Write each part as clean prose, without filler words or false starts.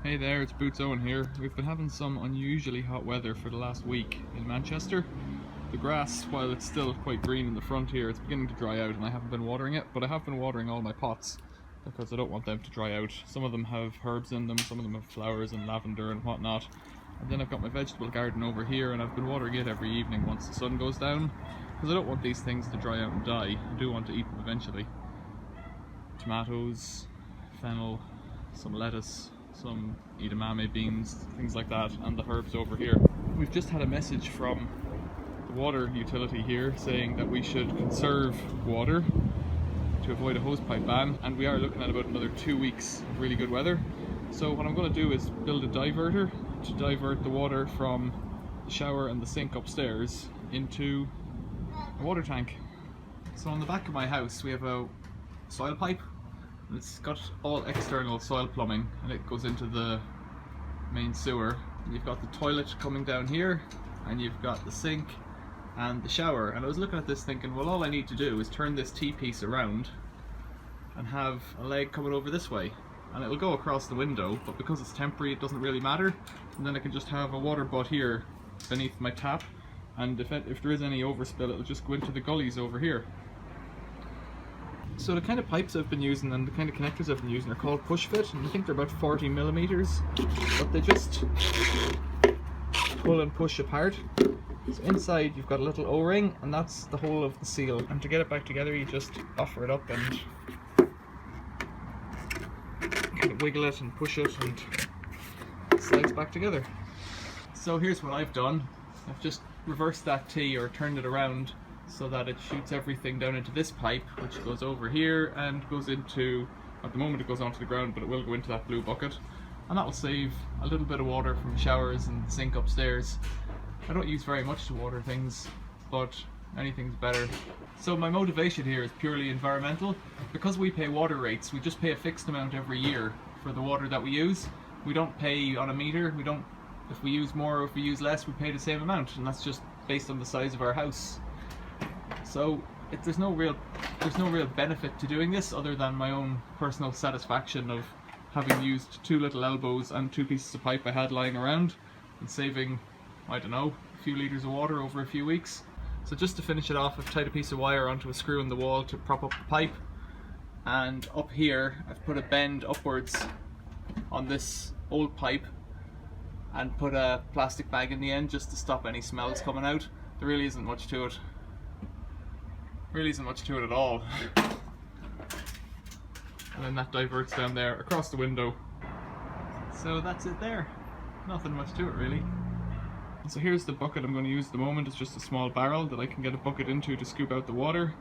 Hey there, it's Boots Owen here. We've been having some unusually hot weather for the last week in Manchester. The grass, while it's still quite green in the front here, it's beginning to dry out and I haven't been watering it, but I have been watering all my pots because I don't want them to dry out. Some of them have herbs in them, some of them have flowers and lavender and whatnot. And then I've got my vegetable garden over here and I've been watering it every evening once the sun goes down because I don't want these things to dry out and die. I do want to eat them eventually. Tomatoes, fennel, some lettuce, some edamame beans, things like that, and the herbs over here. We've just had a message from the water utility here saying that we should conserve water to avoid a hosepipe ban, and we are looking at about another 2 weeks of really good weather. So what I'm going to do is build a diverter to divert the water from the shower and the sink upstairs into a water tank. So on the back of my house we have a soil pipe. It's got all external soil plumbing and it goes into the main sewer. You've got the toilet coming down here and you've got the sink and the shower. And I was looking at this thinking, well, all I need to do is turn this T-piece around and have a leg coming over this way and it'll go across the window, but because it's temporary it doesn't really matter. And then I can just have a water butt here beneath my tap, and if there is any overspill it'll just go into the gullies over here. So the kind of pipes I've been using and the kind of connectors I've been using are called push fit, and I think they're about 40 millimeters, but they just pull and push apart. So inside you've got a little O-ring and that's the whole of the seal, and to get it back together you just offer it up and kind of wiggle it and push it and it slides back together. So here's what I've done. I've just reversed that T, or turned it around, so that it shoots everything down into this pipe, which goes over here and goes into, at the moment it goes onto the ground, but it will go into that blue bucket, and that will save a little bit of water from the showers and the sink upstairs. I don't use very much to water things, but anything's better. So my motivation here is purely environmental. Because we pay water rates, we just pay a fixed amount every year for the water that we use. We don't pay on a meter. We don't, if we use more or if we use less, we pay the same amount, and that's just based on the size of our house. So there's no real benefit to doing this other than my own personal satisfaction of having used 2 little elbows and 2 pieces of pipe I had lying around and saving, I don't know, a few litres of water over a few weeks. So just to finish it off, I've tied a piece of wire onto a screw in the wall to prop up the pipe, and up here I've put a bend upwards on this old pipe and put a plastic bag in the end just to stop any smells coming out. There really isn't much to it. Really isn't much to it at all. And then that diverts down there across the window. So that's it there. Nothing much to it really. So here's the bucket I'm going to use at the moment. It's just a small barrel that I can get a bucket into to scoop out the water.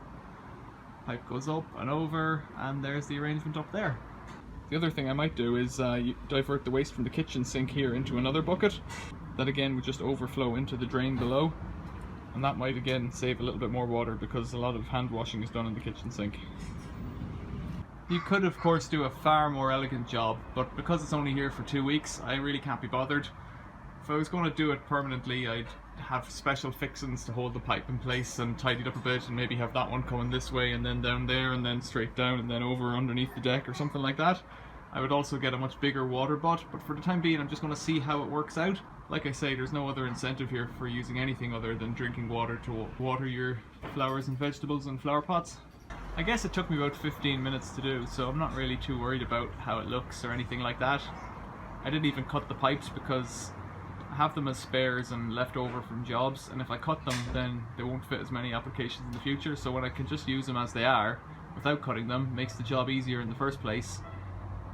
Pipe goes up and over, and there's the arrangement up there. The other thing I might do is divert the waste from the kitchen sink here into another bucket. That again would just overflow into the drain below. And that might again save a little bit more water because a lot of hand washing is done in the kitchen sink. You could of course do a far more elegant job, but because it's only here for 2 weeks, I really can't be bothered. If I was going to do it permanently, I'd have special fixings to hold the pipe in place and tidy it up a bit, and maybe have that one coming this way and then down there and then straight down and then over underneath the deck or something like that. I would also get a much bigger water butt, but for the time being I'm just going to see how it works out. Like I say, there's no other incentive here for using anything other than drinking water to water your flowers and vegetables and flower pots. I guess it took me about 15 minutes to do, so I'm not really too worried about how it looks or anything like that. I didn't even cut the pipes because I have them as spares and left over from jobs, and if I cut them then they won't fit as many applications in the future, so when I can just use them as they are without cutting them, makes the job easier in the first place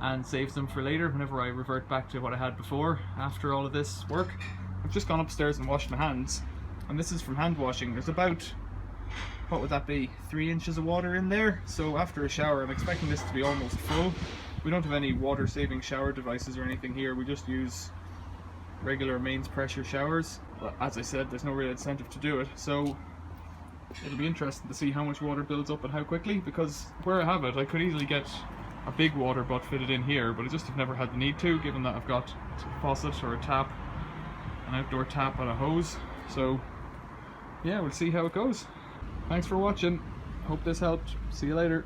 and saves them for later whenever I revert back to what I had before after all of this work. I've just gone upstairs and washed my hands, and this is from hand washing. There's about, what would that be, 3 inches of water in there, so after a shower I'm expecting this to be almost full. We don't have any water saving shower devices or anything here, we just use regular mains pressure showers. But as I said, there's no real incentive to do it, so it'll be interesting to see how much water builds up and how quickly, because where I have it I could easily get a big water butt fitted in here, but I just have never had the need to, given that I've got a faucet or a tap, an outdoor tap and a hose. So yeah, we'll see how it goes. Thanks for watching, hope this helped, see you later.